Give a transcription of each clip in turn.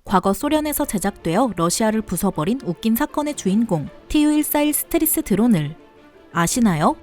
과거 소련에서 제작되어 러시아를 부숴버린 웃긴 사건의 주인공 Tu-141 스트리스 드론을 아시나요?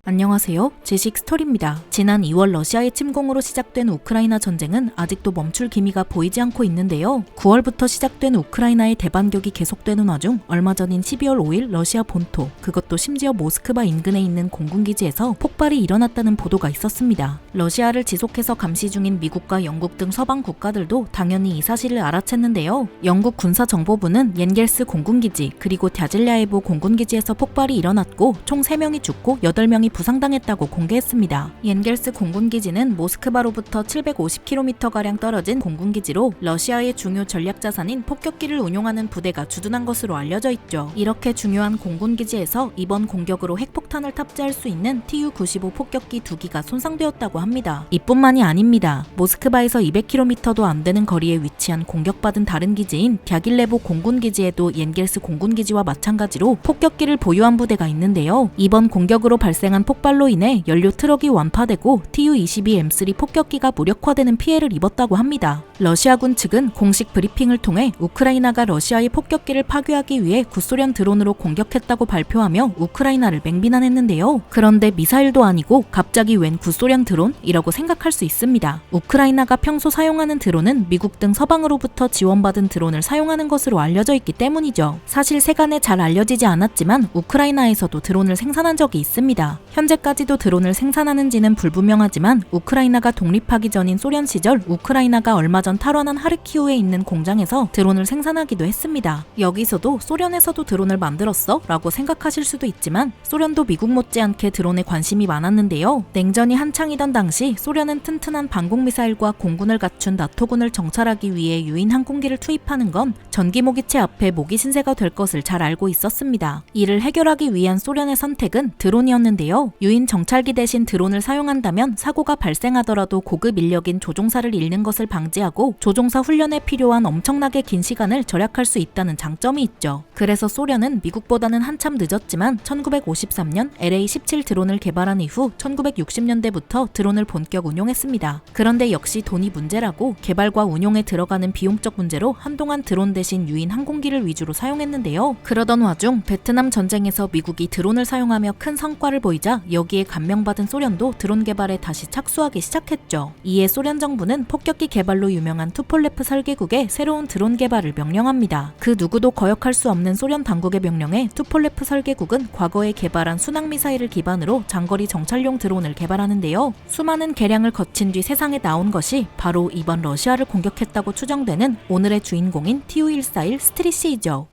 안녕하세요. 지식 스토리입니다. 지난 2월 러시아의 침공으로 시작된 우크라이나 전쟁은 아직도 멈출 기미가 보이지 않고 있는데요. 9월부터 시작된 우크라이나의 대반격이 계속되는 와중 얼마 전인 12월 5일 러시아 본토, 그것도 심지어 모스크바 인근에 있는 공군기지에서 폭발이 일어났다는 보도가 있었습니다. 러시아를 지속해서 감시 중인 미국과 영국 등 서방 국가들도 당연히 이 사실을 알아챘는데요. 영국 군사정보부는 옌겔스 공군기지 그리고 갸질랴예보 공군기지에서 폭발이 일어났고 총 3명이 죽고 8명이 부상당했다고 공개했습니다. 옌겔스 공군기지는 모스크바로부터 750km가량 떨어진 공군기지로 러시아의 중요 전략자산인 폭격기를 운용하는 부대가 주둔한 것으로 알려져 있죠. 이렇게 중요한 공군기지에서 이번 공격으로 핵폭탄을 탑재할 수 있는 Tu-95 폭격기 2기가 손상되었다고 합니다. 이뿐만이 아닙니다. 모스크바에서 200km도 안 되는 거리에 위치한 공격받은 다른 기지인 갸길레보 공군기지에도 옌겔스 공군기지와 마찬가지로 폭격기를 보유한 부대가 있는데요. 이번 공격으로 발생한 폭발로 인해 연료 트럭이 완파되고 Tu-22M3 폭격기가 무력화되는 피해를 입었다고 합니다. 러시아군 측은 공식 브리핑을 통해 우크라이나가 러시아의 폭격기를 파괴하기 위해 구소련 드론으로 공격했다고 발표하며 우크라이나를 맹비난했는데요. 그런데 미사일도 아니고 갑자기 웬 구소련 드론이라고 생각할 수 있습니다. 우크라이나가 평소 사용하는 드론은 미국 등 서방으로부터 지원받은 드론을 사용하는 것으로 알려져 있기 때문이죠. 사실 세간에 잘 알려지지 않았지만 우크라이나에서도 드론을 생산한 적이 있습니다. 현재까지도 드론을 생산하는지는 불분명하지만 우크라이나가 독립하기 전인 소련 시절 우크라이나가 얼마 전 탈환한 하르키우에 있는 공장에서 드론을 생산하기도 했습니다. 여기서도 소련에서도 드론을 만들었어? 라고 생각하실 수도 있지만 소련도 미국 못지않게 드론에 관심이 많았는데요. 냉전이 한창이던 당시 소련은 튼튼한 방공미사일과 공군을 갖춘 나토군을 정찰하기 위해 유인 항공기를 투입하는 건 전기모기체 앞에 모기 신세가 될 것을 잘 알고 있었습니다. 이를 해결하기 위한 소련의 선택은 드론이었는데요. 유인 정찰기 대신 드론을 사용한다면 사고가 발생하더라도 고급 인력인 조종사를 잃는 것을 방지하고 조종사 훈련에 필요한 엄청나게 긴 시간을 절약할 수 있다는 장점이 있죠. 그래서 소련은 미국보다는 한참 늦었지만 1953년 LA-17 드론을 개발한 이후 1960년대부터 드론을 본격 운용했습니다. 그런데 역시 돈이 문제라고 개발과 운용에 들어가는 비용적 문제로 한동안 드론 대신 유인 항공기를 위주로 사용했는데요. 그러던 와중 베트남 전쟁에서 미국이 드론을 사용하며 큰 성과를 보이자 여기에 감명받은 소련도 드론 개발에 다시 착수하기 시작했죠. 이에 소련 정부는 폭격기 개발로 유명한 투폴레프 설계국에 새로운 드론 개발을 명령합니다. 그 누구도 거역할 수 없는 소련 당국의 명령에 투폴레프 설계국은 과거에 개발한 순항미사일을 기반으로 장거리 정찰용 드론을 개발하는데요. 수많은 개량을 거친 뒤 세상에 나온 것이 바로 이번 러시아를 공격했다고 추정되는 오늘의 주인공인 Tu-141 스트리시이죠.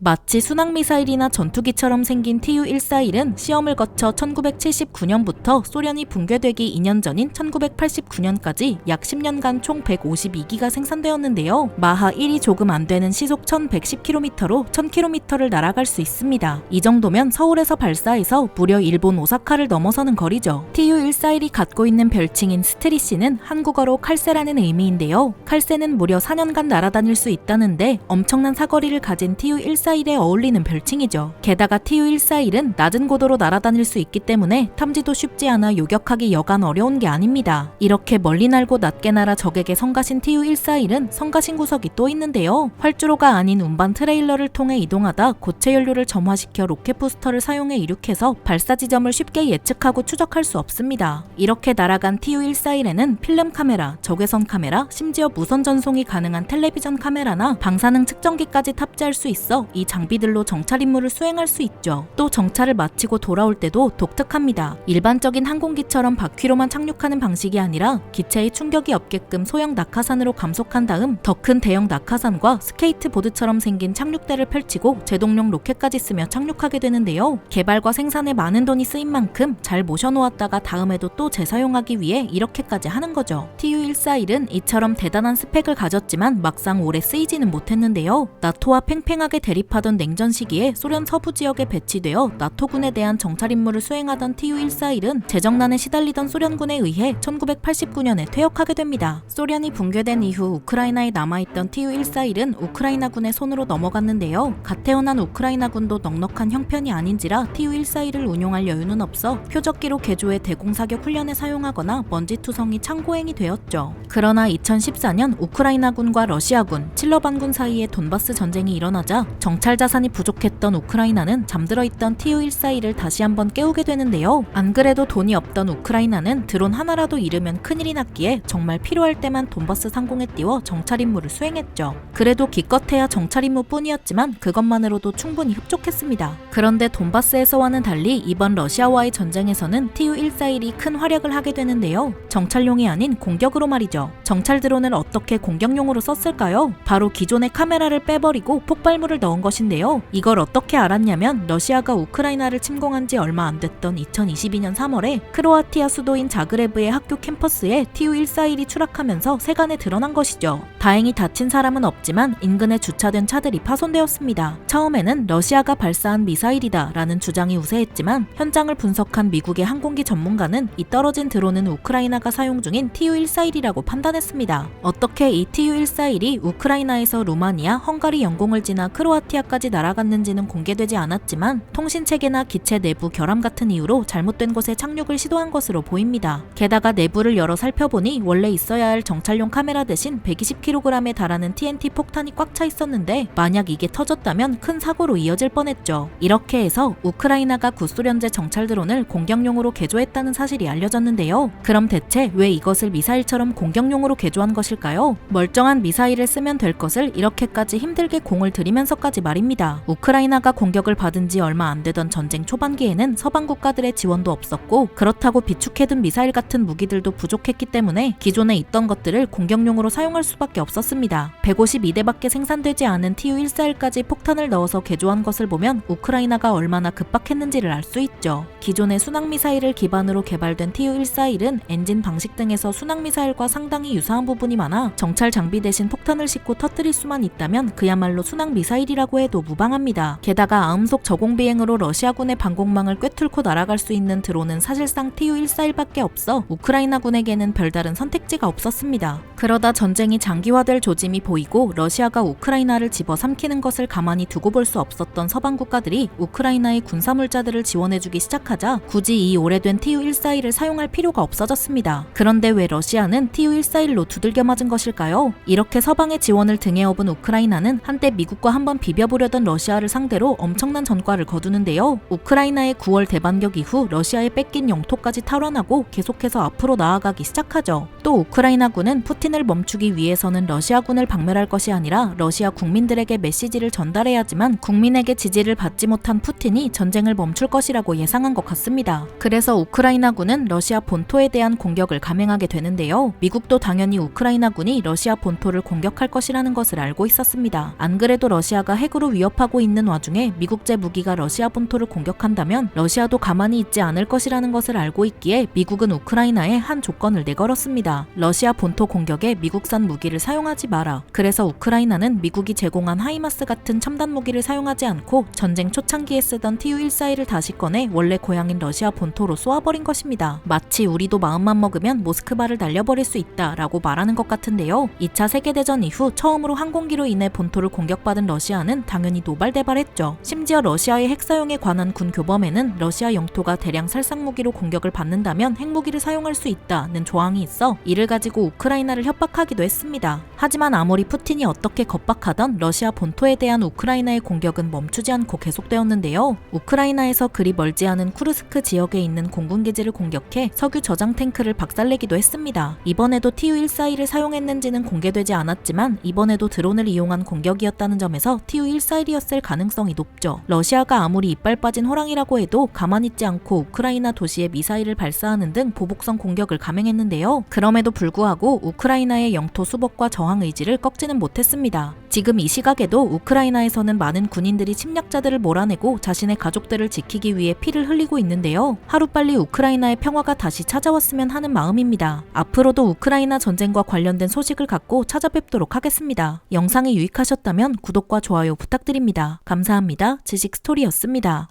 마치 순항미사일이나 전투기처럼 생긴 Tu-141은 시험을 거쳐 1979년부터 소련이 붕괴되기 2년 전인 1989년까지 약 10년간 총 152기가 생산되었는데요. 마하 1이 조금 안 되는 시속 1110km로 1000km를 날아갈 수 있습니다. 이 정도면 서울에서 발사해서 무려 일본 오사카를 넘어서는 거리죠. Tu-141이 갖고 있는 별칭인 스트리시는 한국어로 칼세라는 의미인데요. 칼세는 무려 4년간 날아다닐 수 있다는데 엄청난 사거리를 가진 Tu-141에 어울리는 별칭이죠. 게다가 Tu-141은 낮은 고도로 날아다닐 수 있기 때문에 탐지도 쉽지 않아 요격하기 여간 어려운 게 아닙니다. 이렇게 멀리 날고 낮게 날아 적에게 성가신 Tu-141은 성가신 구석이 또 있는데요. 활주로가 아닌 운반 트레일러를 통해 이동하다 고체 연료를 점화시켜 로켓 부스터를 사용해 이륙해서 발사 지점을 쉽게 예측하고 추적할 수 없습니다. 이렇게 날아간 Tu-141에는 필름 카메라, 적외선 카메라, 심지어 무선 전송이 가능한 텔레비전 카메라나 방사능 측정기까지 탑재할 수 있어 이 장비들로 정찰 임무를 수행할 수 있죠. 또 정찰을 마치고 돌아올 때도 독특합니다. 일반적인 항공기처럼 바퀴로만 착륙하는 방식이 아니라 기체에 충격이 없게끔 소형 낙하산으로 감속한 다음 더 큰 대형 낙하산과 스케이트보드처럼 생긴 착륙대를 펼치고 제동용 로켓까지 쓰며 착륙하게 되는데요. 개발과 생산에 많은 돈이 쓰인 만큼 잘 모셔놓았다가 다음에도 또 재사용하기 위해 이렇게까지 하는 거죠. Tu-141은 이처럼 대단한 스펙을 가졌지만 막상 오래 쓰이지는 못했는데요. 나토와 팽팽하게 대립 돌입하던 냉전 시기에 소련 서부 지역에 배치되어 나토군에 대한 정찰 임무를 수행하던 Tu-141은 재정난에 시달리던 소련군에 의해 1989년에 퇴역하게 됩니다. 소련이 붕괴된 이후 우크라이나에 남아있던 Tu-141은 우크라이나군의 손으로 넘어갔는데요. 갓 태어난 우크라이나군도 넉넉한 형편이 아닌지라 Tu-141을 운용할 여유는 없어 표적기로 개조해 대공사격 훈련에 사용하거나 먼지투성이 참고행이 되었죠. 그러나 2014년 우크라이나군과 러시아군, 칠러반군 사이에 돈바스 전쟁이 일어나자 정찰 자산이 부족했던 우크라이나는 잠들어 있던 Tu-141을 다시 한번 깨우게 되는데요. 안 그래도 돈이 없던 우크라이나는 드론 하나라도 잃으면 큰일이 났기에 정말 필요할 때만 돈바스 상공에 띄워 정찰 임무를 수행했죠. 그래도 기껏해야 정찰 임무뿐이었지만 그것만으로도 충분히 흡족했습니다. 그런데 돈바스에서와는 달리 이번 러시아와의 전쟁에서는 Tu-141이 큰 활약을 하게 되는데요. 정찰용이 아닌 공격으로 말이죠. 정찰 드론을 어떻게 공격용으로 썼을까요? 바로 기존의 카메라를 빼버리고 폭발물을 넣은 것인데요. 이걸 어떻게 알았냐면 러시아가 우크라이나를 침공한 지 얼마 안 됐던 2022년 3월에 크로아티아 수도인 자그레브의 학교 캠퍼스에 Tu-141이 추락하면서 세간에 드러난 것이죠. 다행히 다친 사람은 없지만 인근에 주차된 차들이 파손되었습니다. 처음에는 러시아가 발사한 미사일이다 라는 주장이 우세했지만 현장을 분석한 미국의 항공기 전문가는 이 떨어진 드론은 우크라이나가 사용 중인 Tu-141이라고 판단했습니다. 어떻게 이 Tu-141이 우크라이나에서 루마니아, 헝가리 영공을 지나 크로아티아까지 날아갔는지는 공개되지 않았지만 통신체계나 기체 내부 결함 같은 이유로 잘못된 곳에 착륙을 시도한 것으로 보입니다. 게다가 내부를 열어 살펴보니 원래 있어야 할 정찰용 카메라 대신 120kg에 달하는 TNT 폭탄이 꽉 차 있었는데 만약 이게 터졌다면 큰 사고로 이어질 뻔했죠. 이렇게 해서 우크라이나가 구소련제 정찰 드론을 공격용으로 개조했다는 사실이 알려졌는데요. 그럼 대체 왜 이것을 미사일처럼 공격용으로 개조한 것일까요? 멀쩡한 미사일을 쓰면 될 것을 이렇게까지 힘들게 공을 들이면서까지 말입니다. 우크라이나가 공격을 받은 지 얼마 안 되던 전쟁 초반기에는 서방 국가들의 지원도 없었고 그렇다고 비축해둔 미사일 같은 무기들도 부족했기 때문에 기존에 있던 것들을 공격용으로 사용할 수밖에 없었습니다. 152대밖에 생산되지 않은 Tu-141까지 폭탄을 넣어서 개조한 것을 보면 우크라이나가 얼마나 급박했는지를 알 수 있죠. 기존의 순항미사일을 기반으로 개발된 Tu-141은 엔진 방식 등에서 순항미사일과 상당히 유사한 부분이 많아 정찰 장비 대신 폭탄을 싣고 터뜨릴 수만 있다면 그야말로 순항미사일이라고 해도 무방합니다. 게다가 아음속 저공비행으로 러시아군의 방공망을 꿰뚫고 날아갈 수 있는 드론은 사실상 Tu-141밖에 없어 우크라이나군에게는 별다른 선택지가 없었습니다. 그러다 전쟁이 장기화될 조짐이 보이고 러시아가 우크라이나를 집어삼키는 것을 가만히 두고 볼 수 없었던 서방 국가들이 우크라이나의 군사물자들을 지원해주기 시작하자 굳이 이 오래된 Tu-141을 사용할 필요가 없어졌습니다. 그런데 왜 러시아는 Tu-141로 두들겨 맞은 것일까요? 이렇게 서방의 지원을 등에 업은 우크라이나는 한때 미국과 한번 비벼보려던 러시아를 상대로 엄청난 전과를 거두는데요. 우크라이나의 9월 대반격 이후 러시아에 뺏긴 영토까지 탈환하고 계속해서 앞으로 나아가기 시작하죠. 또 우크라이나군은 푸틴을 멈추기 위해서는 러시아군을 박멸할 것이 아니라 러시아 국민들에게 메시지를 전달해야지만 국민에게 지지를 받지 못한 푸틴이 전쟁을 멈출 것이라고 예상한 것 같습니다. 그래서 우크라이나군은 러시아 본토에 대한 공격을 감행하게 되는데요. 미국도 당연히 우크라이나군이 러시아 본토를 공격할 것이라는 것을 알고 있었습니다. 안 그래도 러시아가 핵으로 위협하고 있는 와중에 미국제 무기가 러시아 본토를 공격한다면 러시아도 가만히 있지 않을 것이라는 것을 알고 있기에 미국은 우크라이나에 한 조건을 내걸었습니다. 러시아 본토 공격에 미국산 무기를 사용하지 마라. 그래서 우크라이나는 미국이 제공한 하이마스 같은 첨단 무기를 사용하지 않고 전쟁 초창기에 쓰던 Tu-141을 다시 꺼내 원래 고향인 러시아 본토로 쏘아버린 것입니다. 마치 우리도 마음만 먹으면 모스크바를 날려버릴 수 있다 라고 말하는 것 같은데요. 2차 세계대전 이후 처음으로 항공기로 인해 본토를 공격받은 러시아는 당연히 노발대발했죠. 심지어 러시아의 핵 사용에 관한 군 교범에는 러시아 영토가 대량 살상무기로 공격을 받는다면 핵무기를 사용할 수 있다는 조항이 있어 이를 가지고 우크라이나를 협박하기도 했습니다. 하지만 아무리 푸틴이 어떻게 겁박하던 러시아 본토에 대한 우크라이나의 공격은 멈추지 않고 계속되었는데요. 우크라이나에서 그리 멀지 않은 쿠르스크 지역에 있는 공군기지를 공격해 석유 저장 탱크를 박살내기도 했습니다. 이번에도 Tu-141을 사용했는지는 공개되지 않았지만 이번에도 드론을 이용한 공격이었다는 점에서 Tu-141이었을 가능성이 높죠. 러시아가 아무리 이빨 빠진 호랑이라고 해도 가만히 있지 않고 우크라이나 도시에 미사일을 발사하는 등 보복성 공격을 감행했는데요. 그럼에도 불구하고 우크라이나의 영토 수복과 저항 의지를 꺾지는 못했습니다. 지금 이 시각에도 우크라이나에서는 많은 군인들이 침략자들을 몰아내고 자신의 가족들을 지키기 위해 피를 흘리고 있는데요. 하루빨리 우크라이나의 평화가 다시 찾아왔으면 하는 마음입니다. 앞으로도 우크라이나 전쟁과 관련된 소식을 갖고 찾아뵙도록 하겠습니다. 영상이 유익하셨다면 구독과 좋아요 부탁드립니다. 감사합니다. 지식스토리였습니다.